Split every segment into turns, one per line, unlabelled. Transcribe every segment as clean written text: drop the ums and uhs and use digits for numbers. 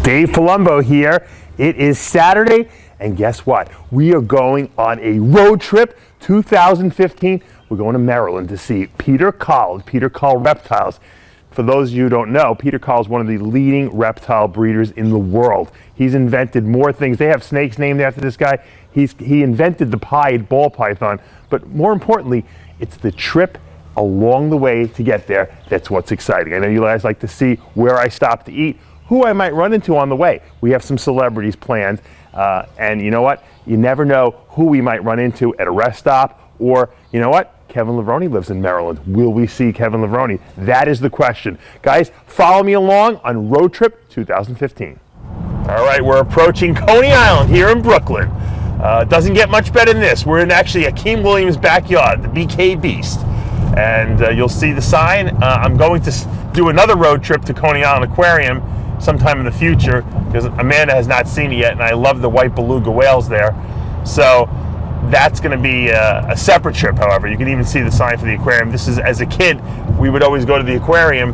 Dave Palumbo here. It is Saturday, and guess what? We are going on a road trip, 2015. We're going to Maryland to see Pete Kahl, Pete Kahl Reptiles. For those of you who don't know, Pete Kahl is one of the leading reptile breeders in the world. He's invented more things. They have snakes named after this guy. He invented the pied ball python, but more importantly, it's the trip along the way to get there that's what's exciting. I know you guys like to see where I stop to eat, who I might run into on the way. We have some celebrities planned, and you know what? You never know who we might run into at a rest stop, or you know what? Kevin Levrone lives in Maryland. Will we see Kevin Levrone? That is the question. Guys, follow me along on Road Trip 2015. All right, we're approaching Coney Island here in Brooklyn. Doesn't get much better than this. We're in actually Akim Williams' backyard, the BK Beast. And you'll see the sign. I'm going to do another road trip to Coney Island Aquarium sometime in the future because Amanda has not seen it yet, and I love the white beluga whales there. So that's going to be a separate trip, however. You can even see the sign for the aquarium. This is, as a kid, we would always go to the aquarium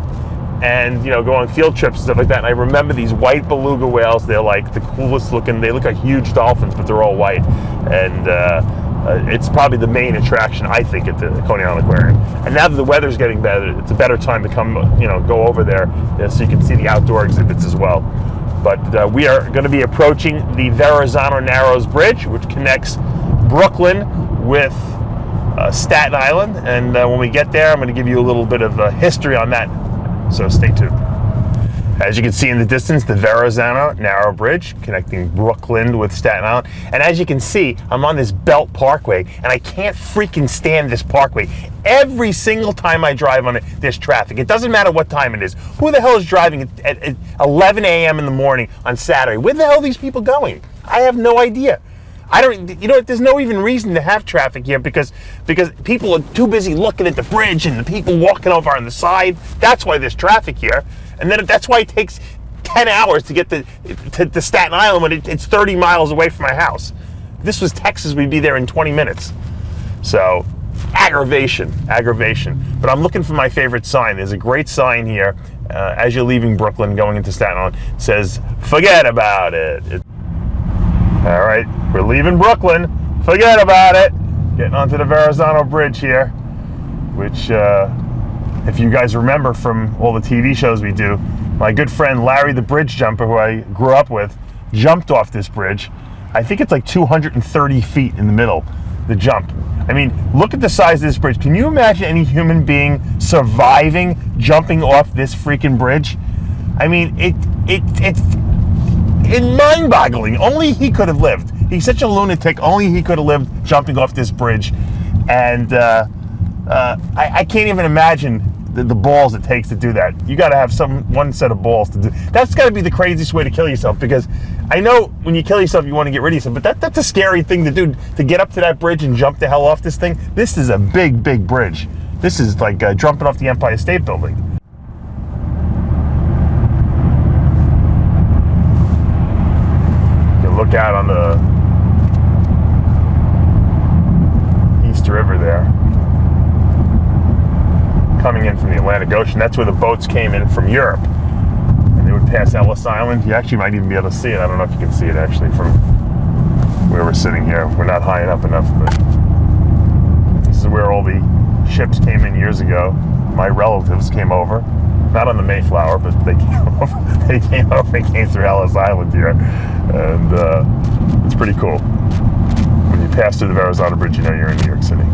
and, you know, go on field trips and stuff like that. And I remember these white beluga whales. They're like the coolest looking. They look like huge dolphins, but they're all white. And it's probably the main attraction, I think, at the Coney Island Aquarium. And now that the weather's getting better, it's a better time to come, you know, go over there so you can see the outdoor exhibits as well. But we are going to be approaching the Verrazano Narrows Bridge, which connects Brooklyn with Staten Island. And when we get there, I'm going to give you a little bit of history on that. So stay tuned. As you can see in the distance, the Verrazano Narrow Bridge connecting Brooklyn with Staten Island. And as you can see, I'm on this Belt Parkway, and I can't freaking stand this parkway. Every single time I drive on it, there's traffic. It doesn't matter what time it is. Who the hell is driving at 11 a.m. in the morning on Saturday? Where the hell are these people going? I have no idea. You know, there's no even reason to have traffic here because people are too busy looking at the bridge and the people walking over on the side. That's why there's traffic here. And then that's why it takes 10 hours to get to Staten Island when it's 30 miles away from my house. If this was Texas, we'd be there in 20 minutes. So, aggravation. But I'm looking for my favorite sign. There's a great sign here as you're leaving Brooklyn going into Staten Island. It says, "Forget about it." All right, we're leaving Brooklyn. Forget about it. Getting onto the Verrazano Bridge here, which, if you guys remember from all the TV shows we do, my good friend Larry the Bridge Jumper, who I grew up with, jumped off this bridge. I think it's like 230 feet in the middle, the jump. I mean, look at the size of this bridge. Can you imagine any human being surviving jumping off this freaking bridge? I mean, it's mind-boggling. Only he could have lived. He's such a lunatic. Only he could have lived jumping off this bridge. And I can't even imagine the balls it takes to do that. You got to have one set of balls to do. That's got to be the craziest way to kill yourself, because I know when you kill yourself, you want to get rid of yourself, but that's a scary thing to do, to get up to that bridge and jump the hell off this thing. This is a big, big bridge. This is like jumping off the Empire State Building. You look out on the East River there, coming in from the Atlantic Ocean. That's where the boats came in from Europe, and they would pass Ellis Island. You actually might even be able to see it. I don't know if you can see it actually from where we're sitting here. We're not high enough, but this is where all the ships came in years ago. My relatives came over, not on the Mayflower, but they came over. They came through Ellis Island here, and it's pretty cool. When you pass through the Verrazano Bridge, you know you're in New York City.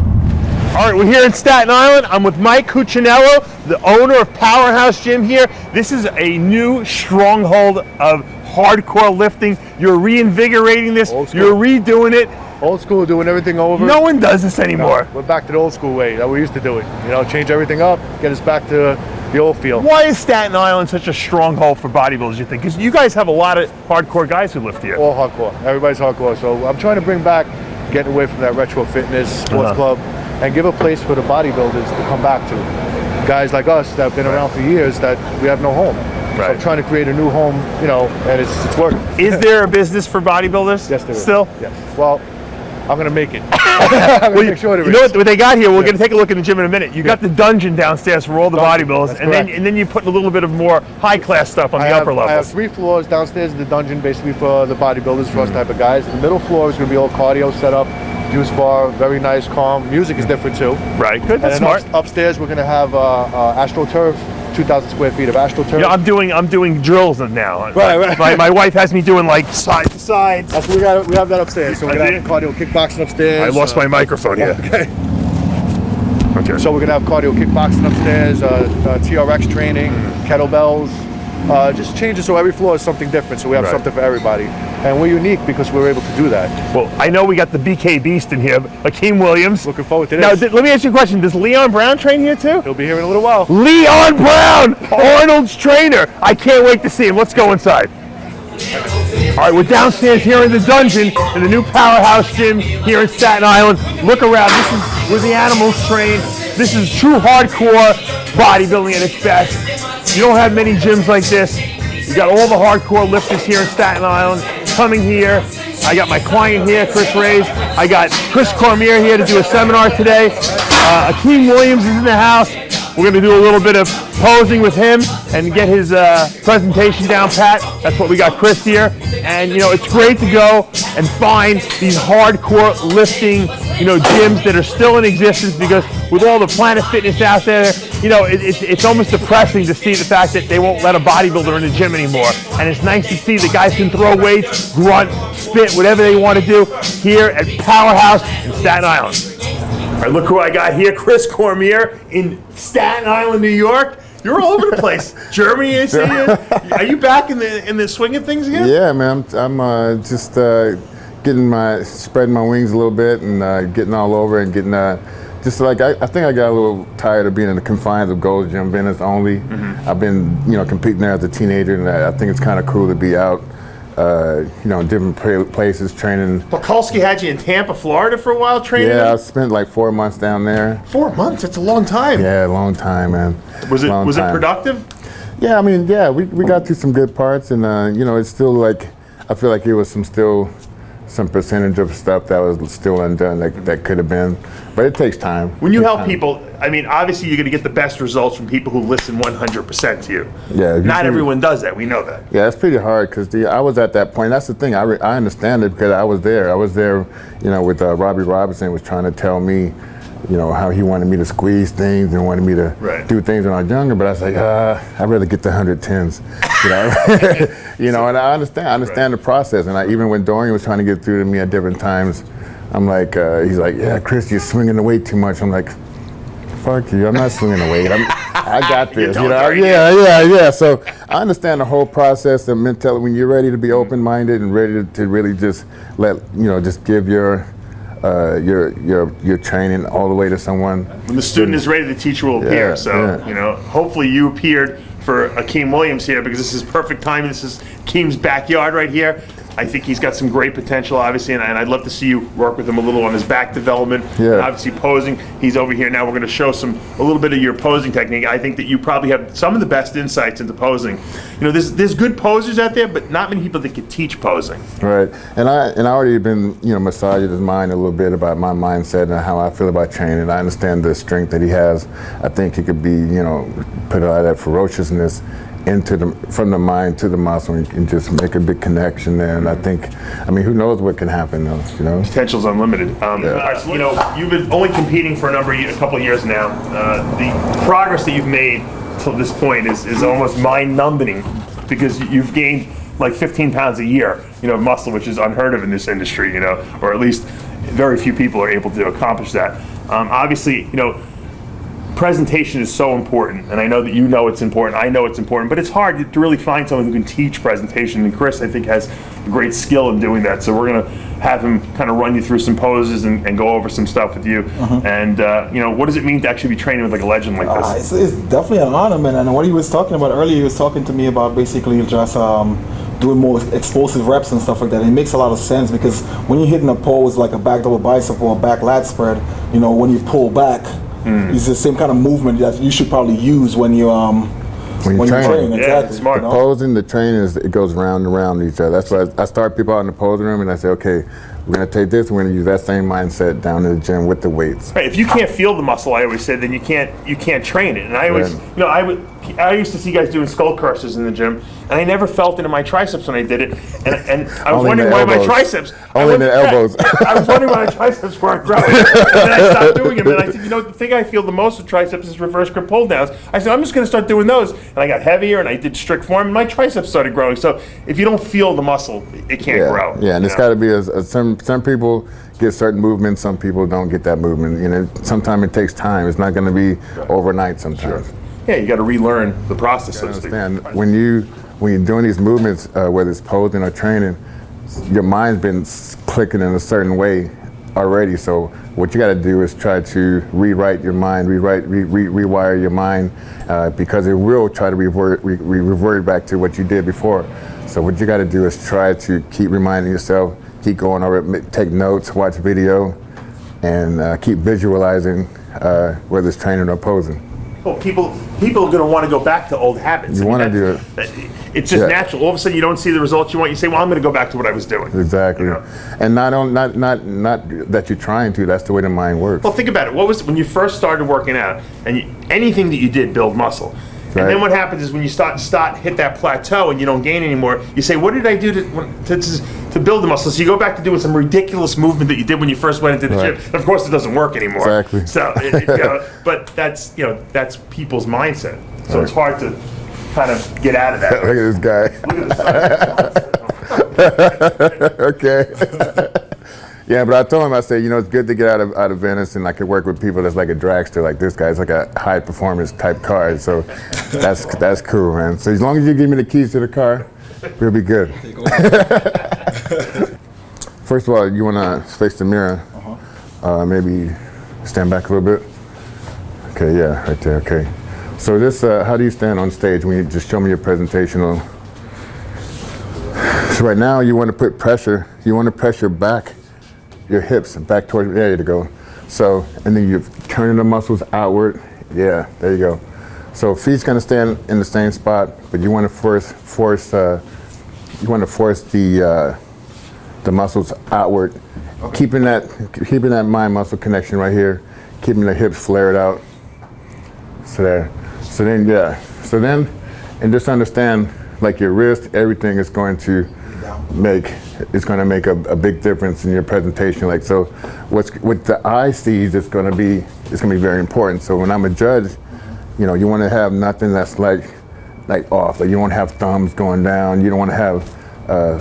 All right, we're here in Staten Island. I'm with Mike Cuccinello, the owner of Powerhouse Gym here. This is a new stronghold of hardcore lifting. You're reinvigorating this. You're redoing it.
Old school, doing everything over.
No one does this anymore.
No, we're back to the old school way that we used to do it. You know, change everything up, get us back to the old feel.
Why is Staten Island such a stronghold for bodybuilders, you think? Because you guys have a lot of hardcore guys who lift here.
All hardcore. Everybody's hardcore. So I'm trying to bring back, getting away from that retro fitness, sports club, and give a place for the bodybuilders to come back to. Guys like us that have been around for years that we have no home. Right. So I'm trying to create a new home, you know, and it's working.
Is there a business for bodybuilders?
Yes, there is.
Still?
Yes. Well, I'm gonna make it. I'm gonna make sure
you know what they got here? We're gonna take a look in the gym in a minute. You got the dungeon downstairs for all the bodybuilders, and then you put a little bit of more high class stuff on the upper levels.
I have 3 floors downstairs in the dungeon, basically for the bodybuilders, for us type of guys. The middle floor is gonna be all cardio set up, juice bar, very nice, calm. Music is different too.
Right, good. That's
and then
smart.
Upstairs we're gonna have AstroTurf. 2,000 square feet of AstroTurf.
Yeah, I'm doing drills now.
Right.
My wife has me doing like side to side.
That's we have that upstairs. So we're gonna have cardio kickboxing upstairs.
I lost my microphone here. Okay.
So we're gonna have cardio kickboxing upstairs, TRX training, kettlebells. Just change it so every floor is something different. So we have something for everybody, and we're unique because we're able to do that.
Well, I know we got the BK Beast in here, Akim Williams.
Looking forward to
this.
this.
Now, let me ask you a question. Does Leon Brown train here too?
He'll be here in a little while.
Leon Brown, Arnold's trainer. I can't wait to see him. Let's go inside. All right, we're downstairs here in the dungeon in the new Powerhouse Gym here in Staten Island. Look around. This is where the animals train. This is true hardcore bodybuilding at its best. You don't have many gyms like this. You got all the hardcore lifters here in Staten Island coming here. I got my client here, Chris Reyes. I got Chris Cormier here to do a seminar today. Akim Williams is in the house. We're going to do a little bit of posing with him and get his presentation down pat. That's what we got Chris here. And, you know, it's great to go and find these hardcore lifting, you know, gyms that are still in existence, because with all the Planet Fitness out there, you know, it's almost depressing to see the fact that they won't let a bodybuilder in the gym anymore. And it's nice to see the guys can throw weights, grunt, spit, whatever they want to do here at Powerhouse in Staten Island. All right, look who I got here, Chris Cormier in Staten Island, New York. You're all over the place. Germany, I see you. Are you back in the swing of things again?
Yeah, man. I'm just spreading my wings a little bit and getting all over and getting just like I think I got a little tired of being in the confines of Gold's Gym, Venice only. I've been competing there as a teenager, and I think it's kind of cool to be out. Different places training.
Pakulski had you in Tampa, Florida for a while training?
Yeah, I spent like 4 months down there.
4 months? That's a long time.
Yeah, a long time, man.
Was it productive?
Yeah, I mean, yeah, we got through some good parts, and it's still like, I feel like it was some percentage of stuff that was still undone that could have been, but it takes time.
When you help people, I mean, obviously you're going to get the best results from people who listen 100% to you.
Yeah.
Not everyone does that. We know that.
Yeah, it's pretty hard because I was at that point. That's the thing. I understand it because I was there. I was there, with Robbie Robinson was trying to tell me, how he wanted me to squeeze things and wanted me to do things when I was younger. But I was like, I'd rather get the 110s. And I understand the process. And even when Dorian was trying to get through to me at different times, I'm like, he's like, yeah, Chris, you're swinging the weight too much. I'm like, fuck you, I'm not swinging the weight. I got this. Yeah. So I understand the whole process, the mentality. When you're ready to be open-minded and ready to really just just give your training all the way to someone.
When the student is ready, the teacher will appear. Hopefully you appeared for Akim Williams here, because this is perfect timing. This is Akim's backyard right here. I think he's got some great potential, obviously, and I'd love to see you work with him a little on his back development.
Yeah.
And obviously posing. He's over here now. We're going to show a little bit of your posing technique. I think that you probably have some of the best insights into posing. There's good posers out there, but not many people that can teach posing.
Right, and I already been massaging his mind a little bit about my mindset and how I feel about training. I understand the strength that he has. I think he could be put a lot of that ferociousness from the mind to the muscle and just make a big connection there. And I think, who knows what can happen though,
Potential's unlimited. You've been only competing for a couple of years now. The progress that you've made till this point is almost mind-numbing, because you've gained like 15 pounds a year, muscle, which is unheard of in this industry, or at least very few people are able to accomplish that. Obviously, presentation is so important, and I know that it's important, I know it's important, but it's hard to really find someone who can teach presentation, and Chris, I think, has a great skill in doing that, so we're going to have him kind of run you through some poses and go over some stuff with you. And what does it mean to actually be training with like a legend like this?
It's definitely an honor, man, and what he was talking about earlier, he was talking to me about basically just doing more explosive reps and stuff like that. It makes a lot of sense, because when you're hitting a pose like a back double bicep or a back lat spread, when you pull back, it's the same kind of movement that you should probably use when you train. Exactly.
Yeah, smart.
Posing, the training it goes round and round each other. That's why I start people out in the posing room and I say, okay, We're going to take this, we're going to use that same mindset down in the gym with the weights.
Right. If you can't feel the muscle, I always say, then you can't train it. And I always, I used to see guys doing skull crushers in the gym, and I never felt it in my triceps when I did it. And I was wondering why my triceps.
Only in the elbows.
I was wondering why my triceps weren't growing. And then I stopped doing them. And I said, the thing I feel the most with triceps is reverse grip pull downs. I said, I'm just going to start doing those. And I got heavier, and I did strict form, and my triceps started growing. So if you don't feel the muscle, it can't grow.
Yeah, and it's got to be some people get certain movements, some people don't get that movement. Sometimes it takes time. It's not going to be overnight sometimes.
Sure. Yeah, you got to relearn the process. So to speak.
When you're doing these movements, whether it's posing or training, your mind's been clicking in a certain way already. So what you got to do is try to rewrite your mind, rewire your mind, because it will try to revert back to what you did before. So what you got to do is try to keep reminding yourself, keep going over it, take notes, watch video, and keep visualizing, whether it's training or posing.
Well, people are going to want to go back to old habits.
You want to do it.
It's just natural. All of a sudden, you don't see the results you want. You say, "Well, I'm going to go back to what I was doing."
Exactly. And not that you're trying to. That's the way the mind works.
Well, think about it. What was when you first started working out, and anything that you did build muscle. And then what happens is when you start hit that plateau and you don't gain anymore, you say, "What did I do to build the muscle?" So you go back to doing some ridiculous movement that you did when you first went into the gym. And of course, it doesn't work anymore.
Exactly.
So, but that's people's mindset. So it's hard to kind of get out of that.
Look at this guy. Okay. Yeah, but I told him, I said, it's good to get out of Venice, and I could work with people that's like a dragster, like this guy. It's like a high performance type car, so that's cool, man. So as long as you give me the keys to the car, we'll be good. First of all, you want to face the mirror. Maybe stand back a little bit. Okay, yeah, right there. Okay. So this, how do you stand on stage when you just show me your presentation on? So right now, you want to put pressure. You want to pressure back. Your hips back towards, there you go. So, and then you're turning the muscles outward. Yeah, there you go. So feet's gonna stand in the same spot, but you want to force the muscles outward, keeping that mind muscle connection right here, keeping the hips flared out. So there. So then, and just understand, like your wrist, everything is going to make a big difference in your presentation. Like, so what the eye sees is going to be very important. So when I'm a judge, you want to have nothing that's like off. Like, you don't want to have thumbs going down. You don't want to have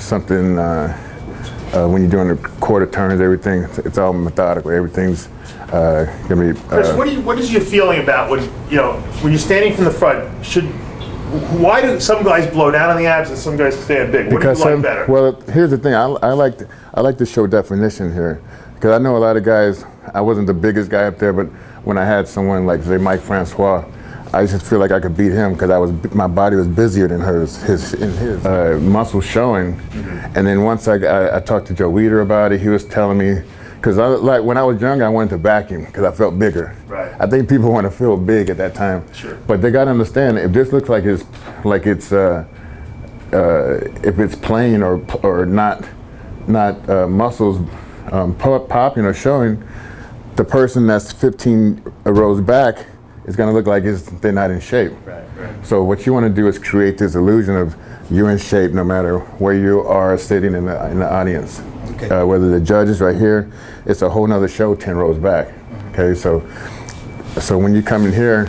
something when you're doing the quarter turns. Everything, it's all methodical. Everything's gonna be.
Chris, what is your feeling about when you're standing from the front? Why do some guys blow down on the abs and some guys stand big? What do you like better?
Well, here's the thing. I like to show definition here, because I know a lot of guys. I wasn't the biggest guy up there, but when I had someone like, say, Mike Francois, I just feel like I could beat him because my body was busier than his muscles showing. Mm-hmm. And then once I talked to Joe Weider about it, he was telling me, because when I was younger, I wanted to vacuum because I felt bigger.
Right.
I think people want to feel big at that time.
Sure.
But they got to understand, if this looks like it's if it's plain or not muscles popping or showing, the person that's 15 rows back is going to look like they're not in shape.
Right.
So what you want to do is create this illusion of you're in shape no matter where you are sitting in the audience. Okay. Whether the judge is right here, it's a whole nother show 10 rows back. Okay, so when you come in here,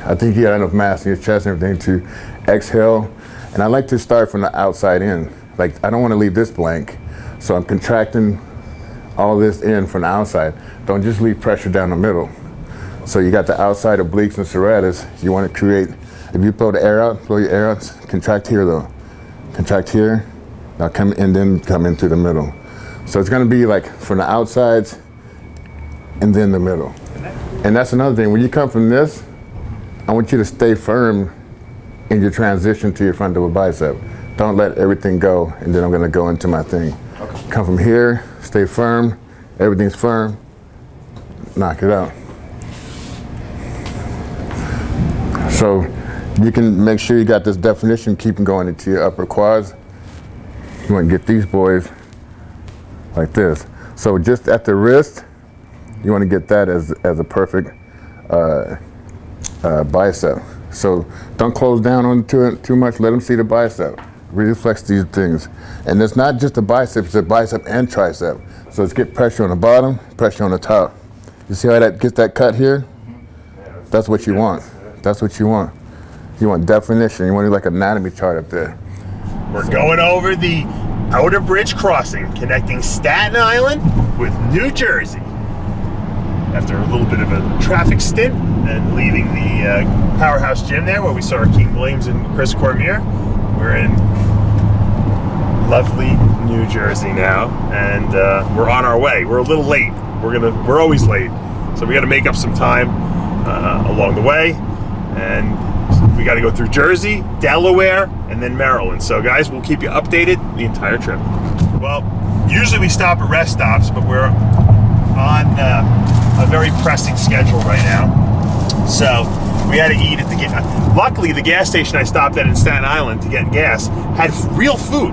I think you got enough mass in your chest and everything to exhale. And I like to start from the outside in. Like, I don't want to leave this blank. So I'm contracting all this in from the outside. Don't just leave pressure down the middle. So you got the outside obliques and serratus. You want to create, if you blow the air out, blow your air out, contract here though. Contract here, now come and then come into the middle. So it's going to be like from the outsides and then the middle. And that's another thing. When you come from this, I want you to stay firm in your transition to your front double bicep. Don't let everything go, and then I'm going to go into my thing. Okay. Come from here, stay firm, everything's firm, knock it out. So you can make sure you got this definition, keep them going into your upper quads. You want to get these boys like this. So just at the wrist, you want to get that as a perfect bicep. So don't close down on it too much. Let them see the bicep. Really flex these things. And it's not just a bicep, it's a bicep and tricep. So it's get pressure on the bottom, pressure on the top. You see how that gets that cut here? That's what you want. That's what you want. You want definition. You want like an anatomy chart up there.
We're going over the Outer Bridge crossing connecting Staten Island with New Jersey. After a little bit of a traffic stint and leaving the Powerhouse Gym there where we saw Akim and Chris Cormier, we're in lovely New Jersey now, and we're on our way. We're a little late. We're always late, so we got to make up some time along the way, and we got to go through Jersey, Delaware, and then Maryland. So guys, we'll keep you updated the entire trip. Well, usually we stop at rest stops, but we're on a very pressing schedule right now. So we had to eat at the gas. Luckily, the gas station I stopped at in Staten Island to get gas had real food.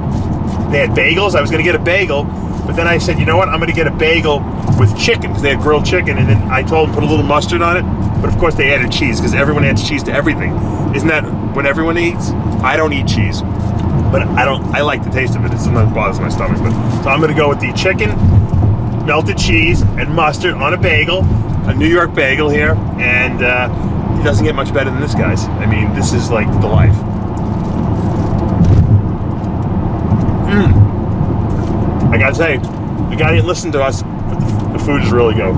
They had bagels. I was going to get a bagel, but then I said, you know what? I'm going to get a bagel with chicken because they had grilled chicken, and then I told them put a little mustard on it. But of course, they added cheese because everyone adds cheese to everything. Isn't that what everyone eats? I don't eat cheese, but I like the taste of it. It sometimes bothers my stomach. So I'm going to go with the chicken, melted cheese, and mustard on a bagel, a New York bagel here, and it doesn't get much better than this, guys. I mean, this is like the life. I gotta say, the guy didn't listen to us, but the food is really good.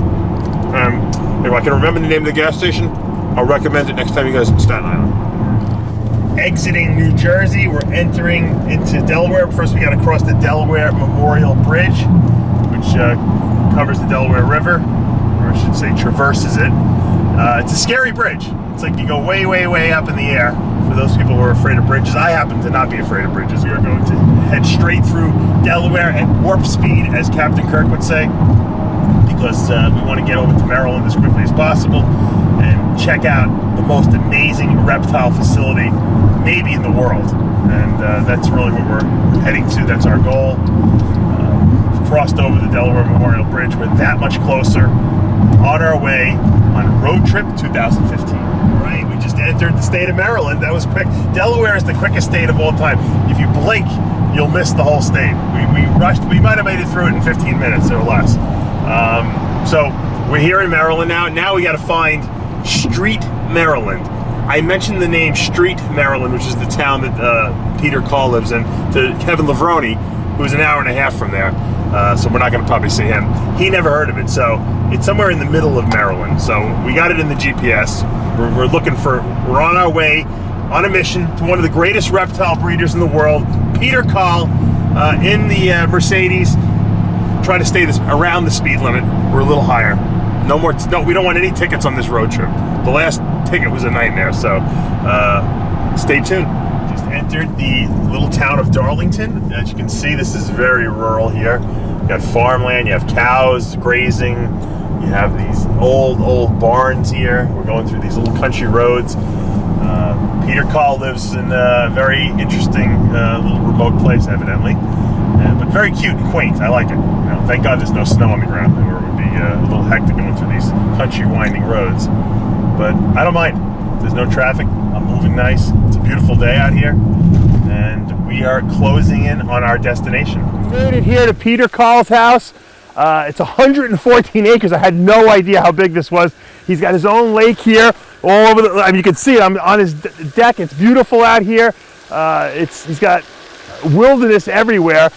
If I can remember the name of the gas station, I'll recommend it next time you guys in Staten Island. Exiting New Jersey, we're entering into Delaware. First, we gotta cross the Delaware Memorial Bridge, which covers the Delaware River, or I should say traverses it. It's a scary bridge. It's like you go way, way, way up in the air. For those people who are afraid of bridges, I happen to not be afraid of bridges. We are going to head straight through Delaware at warp speed, as Captain Kirk would say, because we want to get over to Maryland as quickly as possible and check out the most amazing reptile facility maybe in the world. And that's really what we're heading to. That's our goal. Crossed over the Delaware Memorial Bridge. We're that much closer on our way on Road Trip 2015. Right, we just entered the state of Maryland. That was quick. Delaware is the quickest state of all time. If you blink, you'll miss the whole state. We rushed. We might have made it through it in 15 minutes or less. So we're here in Maryland now. Now we got to find Street, Maryland. I mentioned the name Street, Maryland, which is the town that Peter Kahl lives in, to Kevin Lavroni, who's an hour and a half from there. So we're not going to probably see him. He never heard of it, so it's somewhere in the middle of Maryland. So we got it in the GPS. We're we're on our way on a mission to one of the greatest reptile breeders in the world, Peter Kahl, in the Mercedes. Try to stay around the speed limit. We're a little higher. No, we don't want any tickets on this road trip. The last ticket was a nightmare, so stay tuned. Just entered the little town of Darlington. As you can see, this is very rural here. You got farmland, you have cows grazing, you have these old barns here. We're going through these little country roads. Peter Kahl lives in a very interesting little remote place, evidently, but very cute and quaint. I like it. Thank God there's no snow on the ground, or it would be a little hectic going through these country winding roads. But I don't mind. There's no traffic. I'm moving nice. It's a beautiful day out here, and we are closing in on our destination. We made it here to Peter Kahl's house. It's 114 acres. I had no idea how big this was. He's got his own lake here, all over I mean, you can see it. I'm on his deck. It's beautiful out here. He's got wilderness everywhere.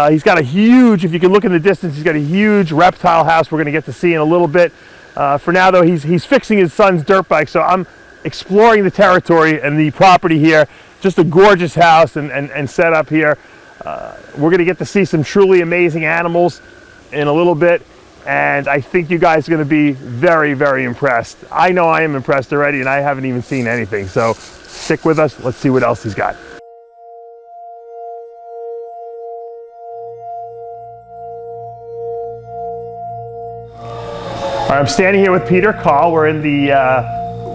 He's got a huge, if you can look in the distance, he's got a huge reptile house we're going to get to see in a little bit. For now, though, he's fixing his son's dirt bike, so I'm exploring the territory and the property here. Just a gorgeous house and set up here. We're going to get to see some truly amazing animals in a little bit, and I think you guys are going to be very, very impressed. I know I am impressed already, and I haven't even seen anything, so stick with us. Let's see what else he's got. All right, I'm standing here with Peter Kahl. We're in the,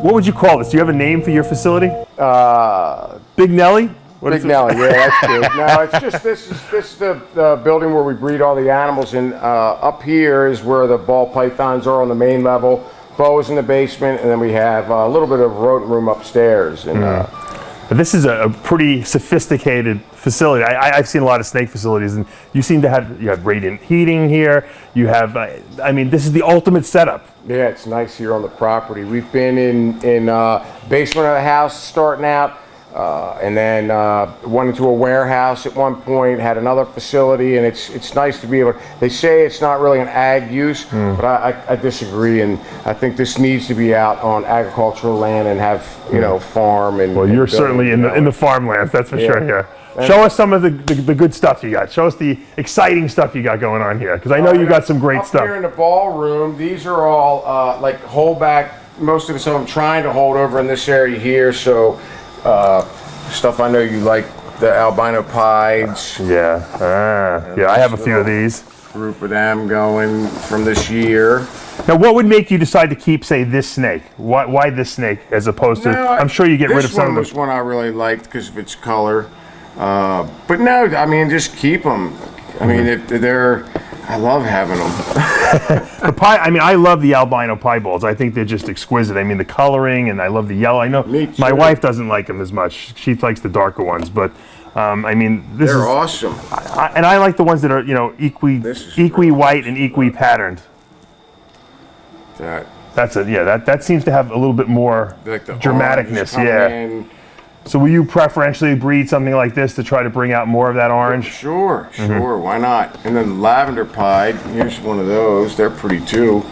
what would you call this? Do you have a name for your facility?
Uh,
Big Nelly? What is
Big
it?
Nelly, yeah, that's good. No, it's just this is the building where we breed all the animals, and up here is where the ball pythons are on the main level. Boa's in the basement, and then we have a little bit of rodent room upstairs. And
But this is a pretty sophisticated facility. I've seen a lot of snake facilities, and you seem to have radiant heating here. You have, I mean, this is the ultimate setup.
yeah, it's nice here on the property. We've been in basement of the house starting out, and then went into a warehouse at one point, had another facility, and it's nice to be able. They say it's not really an ag use, but I disagree, and I think this needs to be out on agricultural land and have farm and.
Well,
and
you're
building,
certainly in the farmlands, that's for
Yeah.
sure. Yeah. Show us some of the good stuff you got. Show us the exciting stuff you got going on here, because I know you got some great
up
stuff.
Here in the ballroom, these are all like hold back. Most of the stuff I'm trying to hold over in this area here. So stuff I know you like, the albino pieds.
Yeah. Yeah, I have a few of these.
Group of them going from this year.
Now, what would make you decide to keep, say, this snake? Why this snake as opposed to? I'm sure you get rid of some of
This one was one I really liked because of its color. But no, I mean, just keep them. I mean, if they're, I love having them.
The pie. I mean, I love the albino piebalds. I think they're just exquisite. I mean, the coloring, and I love the yellow. I know
Me
my
too.
wife doesn't like them as much. She likes the darker ones, but I mean, this
They're
is
awesome.
and I like the ones that are
This is
equi
great.
white and equi patterned. That's it. Yeah, that seems to have a little bit more
Like the
dramaticness.
oranges coming
Yeah.
in.
So will you preferentially breed something like this to try to bring out more of that orange?
Sure, why not? And then the lavender pied, here's one of those. They're pretty too.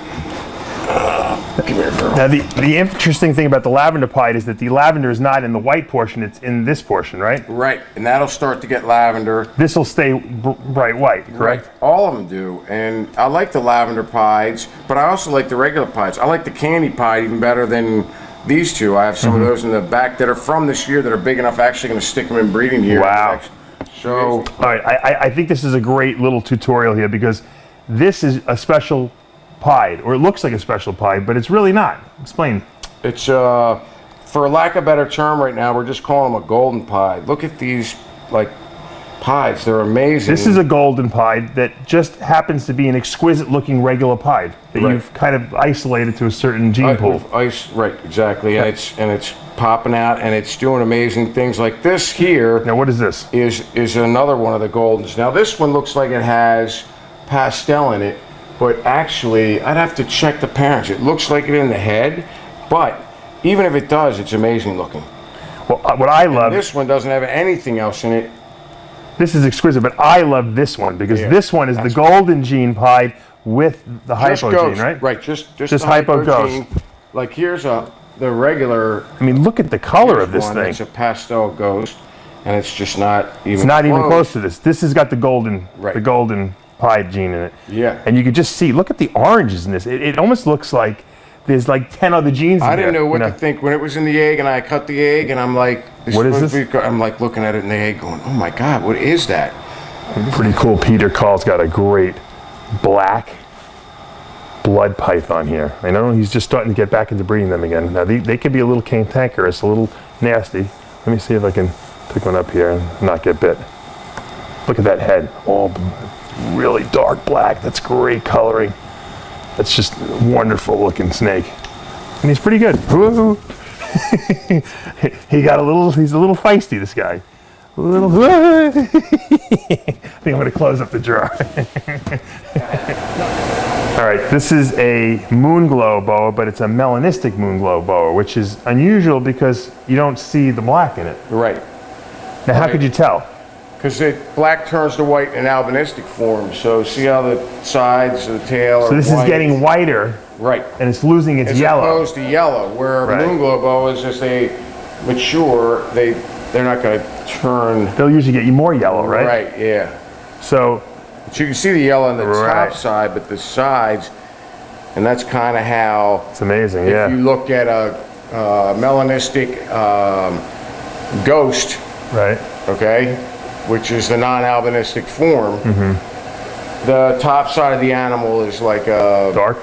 Come here, girl.
Now the interesting thing about the lavender pied is that the lavender is not in the white portion; it's in this portion, right?
Right, and that'll start to get lavender.
This will stay bright white, correct?
Right, all of them do. And I like the lavender pieds, but I also like the regular pieds. I like the candy pied even better than these two. I have some of those in the back that are from this year that are big enough. Actually, going to stick them in breeding here.
Wow.
So,
All right, I think this is a great little tutorial here because this is a special pied, or it looks like a special pied, but it's really not. Explain.
it's for lack of a better term right now, we're just calling them a golden pied. Look at these like pieds; they're amazing.
This is a golden pied that just happens to be an exquisite looking regular pied that
Right.
you've kind of isolated to a certain gene pool.
Ice, right? Exactly, and it's popping out, and it's doing amazing things. Like this here
Now, what is this?
is another one of the goldens. Now this one looks like it has pastel in it, but actually I'd have to check the parents. It looks like it in the head, but even if it does, it's amazing looking.
Well, what I love,
This one doesn't have anything else in it.
this is exquisite, but I love this one because
Yeah,
this one is the golden gene pied with the
Just
hypo
ghost,
gene, right?
Right, just
Just
the
hypo ghost.
gene. Like here's the regular.
I mean, look at the color of this
one.
thing.
It's a pastel ghost, and it's just not even.
It's not even close to this. This has got the golden,
Right.
the golden pied gene in it.
Yeah.
And you could just see, look at the oranges in this. It almost looks like there's like 10 other genes in
I
there.
didn't know what
you
to think when it was in the egg, and I cut the egg, and I'm like,
What is this?
I'm like looking at it in the egg, going, "Oh my God, what is that?"
Pretty cool. Peter Kahl's got a great black blood python here. I know he's just starting to get back into breeding them again. Now they can be a little cantankerous, a little nasty. Let me see if I can pick one up here and not get bit. Look at that head. Oh, really dark black. That's great coloring. That's just wonderful looking snake. And he's pretty good. Woo. He's a little feisty, this guy. A little. I think I'm going to close up the jar. All right, this is a moonglow boa, but it's a melanistic moonglow boa, which is unusual because you don't see the black in it.
Right.
Now, how could you tell?
Because black turns to white in albinistic form. So see how the sides, the tail are
So this
white?
is getting whiter,
right.
and it's losing its
As
yellow.
opposed to yellow, where
Right.
moonglow boas, as they mature, they're not going to turn.
They'll usually get you more yellow, right?
Right. Yeah.
So,
But you can see the yellow on the
Right.
top side, but the sides, and that's kind of how.
it's amazing,
If
yeah.
you look at a melanistic ghost,
Right.
okay, which is the non-albinistic form, the top side of the animal is like a
Dark?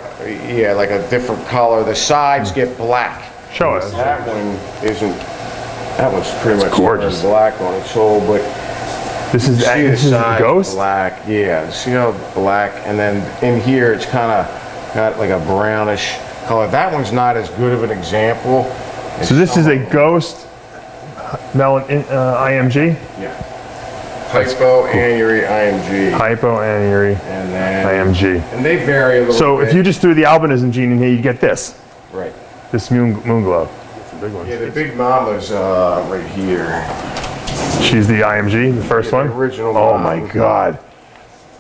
yeah, like a different color. The sides get black.
Show us.
That one isn't That one's pretty much
gorgeous.
black on its soul, but
This is
see
this
the
is the
side
ghost.
black. Yeah, see how black, and then in here it's kind of got like a brownish color. That one's not as good of an example.
So this is a ghost melon IMG.
Yeah. Hypoannuary IMG.
Hypoannuary
And then
IMG.
And they vary a little
So
bit.
if you just threw the albinism gene in here, you get this.
Right.
This moon glow. It's a big one.
Yeah, the big mama's right here.
She's the IMG, the first
The
one.
original
Oh
mom.
my God!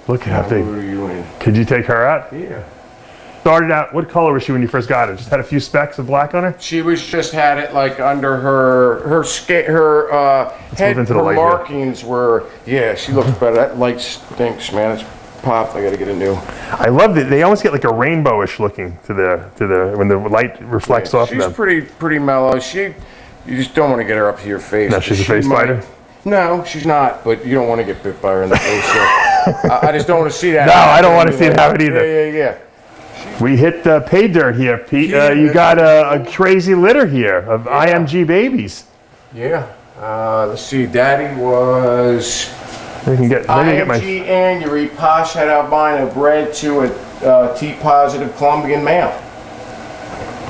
Look at how
Who
big.
are you in?
Could you take her out?
Yeah.
Started out. What color was she when you first got her? Just had a few specks of black on her.
She was just had it like under her head.
into the
Her
light here.
markings were she looks better. That light stinks, man. It's popped. I gotta get a new.
I love it. They almost get like a rainbowish looking to the when the light reflects off of
She's
them.
pretty mellow. You just don't want to get her up to your face.
No, she's a
She
face
might-
spider?
No, she's not. But you don't want to get bit by her in the face. So I just don't want to see that.
No, I don't
happen.
want to see it happen either.
Yeah.
We hit pay dirt here, Pete. You got a crazy litter here of IMG babies.
Yeah. Let's see. Daddy was
We can get. Let me get my.
IMG annuary posh head albino bred to a T-positive Colombian male.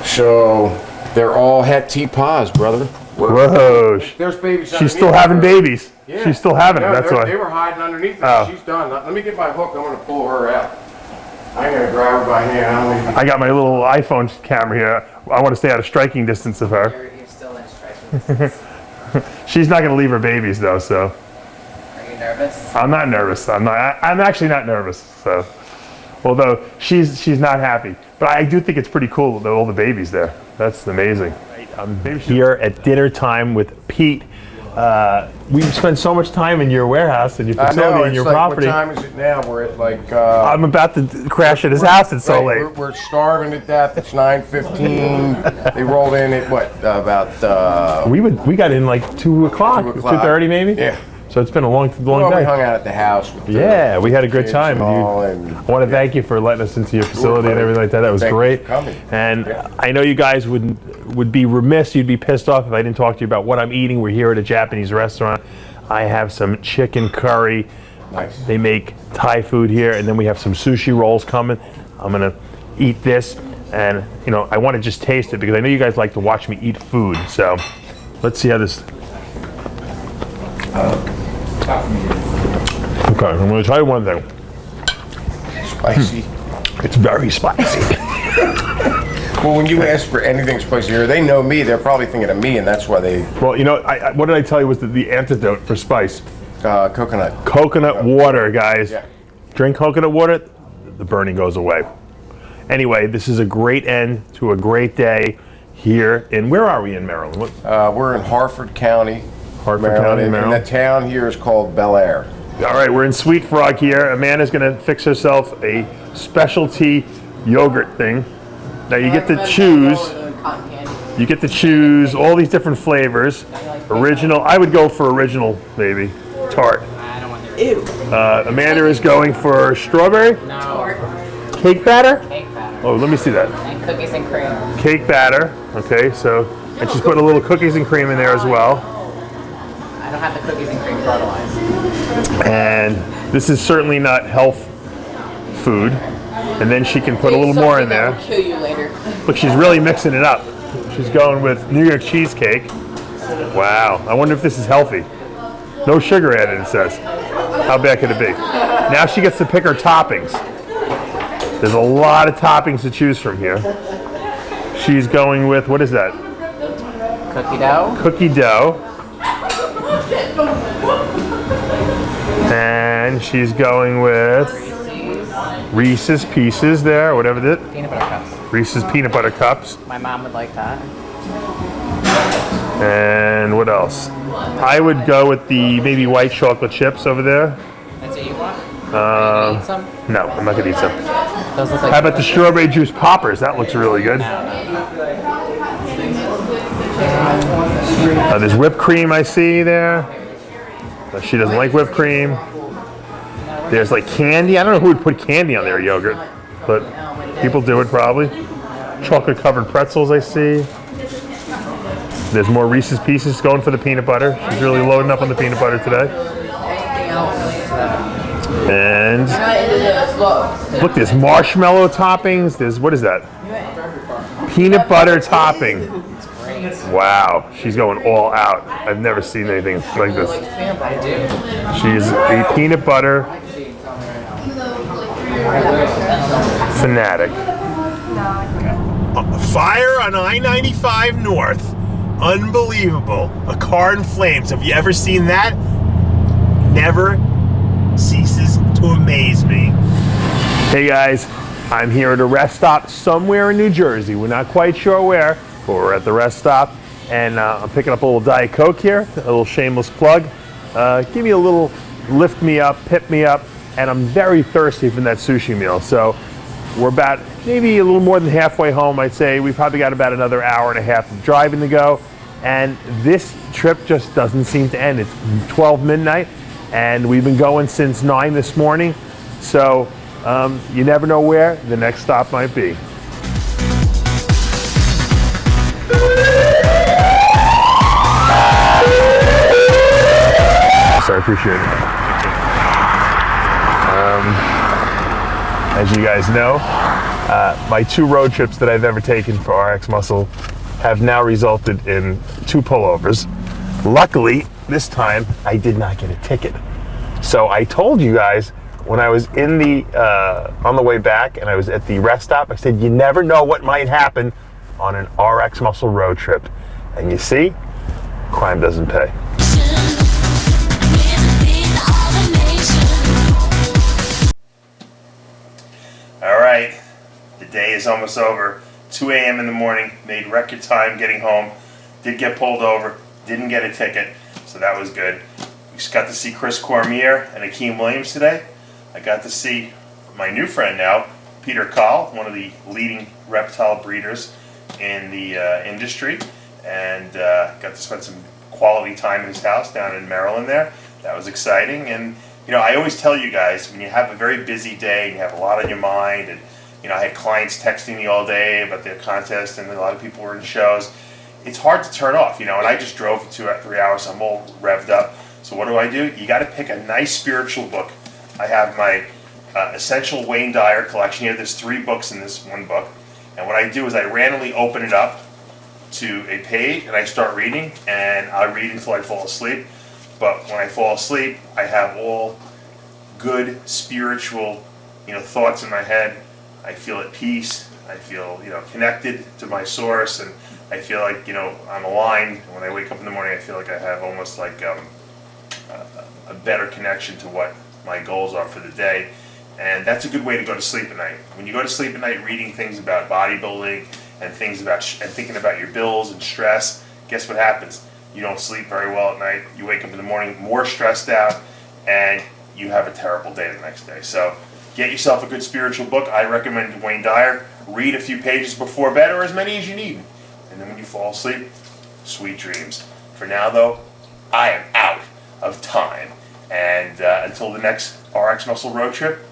So they're all het T-pos, brother.
Whoa!
There's babies.
She's still having babies.
Yeah.
She's still having them.
Yeah,
That's
they
why.
were hiding underneath it.
Oh.
She's done. Let me get my hook. I'm gonna pull her out. I'm gonna grab her by hand. I don't
I got my little iPhone camera here. I want to stay out of striking distance of her.
You're still in striking distance.
She's not going to leave her babies though, so
Are you nervous?
I'm not nervous. I'm actually not nervous. So, although she's not happy, but I do think it's pretty cool that all the babies there. That's amazing. I'm here at dinner time with Pete. We spend so much time in your warehouse and your
I
facility
know.
and
It's
your
like,
property.
what time is it now? We're at like.
I'm about to crash at his house. It's so
right,
late.
We're starving to death. It's 9:15. They rolled in at what? About.
We got in like 2 o'clock,
2 o'clock.
2:30 maybe.
Yeah.
So it's been a long
Well, we
day.
hung out at the house. With
Yeah, we had a good
kids
time.
and all, and
I want to thank you for letting us into your facility and
buddy.
everything like that. That was
Thank you
great.
for coming.
And
Yeah.
I know you guys would be remiss, you'd be pissed off if I didn't talk to you about what I'm eating. We're here at a Japanese restaurant. I have some chicken curry.
Nice.
They make Thai food here, and then we have some sushi rolls coming. I'm gonna eat this, and I want to just taste it because I know you guys like to watch me eat food. So let's see how this. Okay, I'm gonna tell you one thing.
Spicy.
It's very spicy.
Well, when you ask for anything spicy here, they know me. They're probably thinking of me, and that's why they
Well, what did I tell you was the antidote for spice?
coconut.
Coconut water, guys.
Yeah.
Drink coconut water, the burning goes away. Anyway, this is a great end to a great day here in, where are we in Maryland?
We're in Harford County,
Harford County,
and
Maryland.
the town here is called Bel Air.
All right, we're in Sweet Frog here. Amanda's gonna fix herself a specialty yogurt thing. Now you get to choose. You get to choose all these different flavors. Original. I would go for original, maybe. Tart.
I don't want to. Ew.
Amanda is going for strawberry.
No.
Cake batter.
Cake batter.
Oh, let me see that.
And cookies and cream.
Cake batter. Okay, so and she's putting a little cookies and cream in there as well.
I don't have the cookies and cream fertilized.
And this is certainly not health food. And then she can put a little more in there.
Kill you later.
Look, she's really mixing it up. She's going with New York cheesecake. Wow. I wonder if this is healthy. No sugar added, it says. How bad could it be? Now she gets to pick her toppings. There's a lot of toppings to choose from here. She's going with, what is that?
Cookie dough.
Cookie dough. And she's going with Reese's Pieces there, whatever that.
Peanut butter cups.
Reese's Peanut Butter Cups.
My mom would like that.
And what else? I would go with the maybe white chocolate chips over there.
That's what you want? Are you gonna eat some?
No, I'm not gonna eat some.
Those look like.
How about the strawberry juice poppers? That looks really good. There's whipped cream I see there. She doesn't like whipped cream. There's like candy. I don't know who would put candy on their yogurt, but people do it probably. Chocolate covered pretzels I see. There's more Reese's Pieces going for the peanut butter. She's really loading up on the peanut butter today. And look, there's marshmallow toppings. There's, what is that? Peanut butter topping. Wow, she's going all out. I've never seen anything like this. She's a peanut butter fanatic. Fire on I95 North. Unbelievable. A car in flames. Have you ever seen that? Never ceases to amaze me. Hey guys, I'm here at a rest stop somewhere in New Jersey. We're not quite sure where, but we're at the rest stop, and I'm picking up a little Diet Coke here, a little shameless plug. Give me a little lift me up, pip me up, and I'm very thirsty from that sushi meal. So we're about maybe a little more than halfway home. I'd say we probably got about another hour and a half of driving to go, and this trip just doesn't seem to end. It's 12 midnight. And we've been going since 9 this morning, so you never know where the next stop might be. So I appreciate it. As you guys know, my 2 road trips that I've ever taken for RX Muscle have now resulted in 2 pullovers. Luckily, this time I did not get a ticket. So I told you guys when I was in the on the way back and I was at the rest stop, I said you never know what might happen on an RX Muscle road trip. And you see, crime doesn't pay. All right, the day is almost over. 2 a.m. in the morning, made record time getting home. Did get pulled over. Didn't get a ticket, so that was good. We just got to see Chris Cormier and Akim Williams today. I got to see my new friend now, Pete Kahl, one of the leading reptile breeders in the industry, and got to spend some quality time in his house down in Maryland there. That was exciting. And you know, I always tell you guys, when you have a very busy day and you have a lot on your mind, and you know, I had clients texting me all day about their contest, and a lot of people were in shows. It's hard to turn off, you know, and I just drove for 2 or 3 hours. I'm all revved up. So what do? You got to pick a nice spiritual book. I have my Essential Wayne Dyer collection here. There's 3 books in this one book. And what I do is I randomly open it up to a page and I start reading, and I read until I fall asleep. But when I fall asleep, I have all good spiritual, you know, thoughts in my head. I feel at peace. I feel, you know, connected to my source, and I feel like, you know, I'm aligned. When I wake up in the morning, I feel like I have almost like a better connection to what my goals are for the day. And that's a good way to go to sleep at night. When you go to sleep at night reading things about bodybuilding and things about and thinking about your bills and stress, guess what happens? You don't sleep very well at night. You wake up in the morning more stressed out, and you have a terrible day the next day. So get yourself a good spiritual book. I recommend Wayne Dyer. Read a few pages before bed, or as many as you need. And then when you fall asleep, sweet dreams. For now, though, I am out of time. And until the next RX Muscle road trip,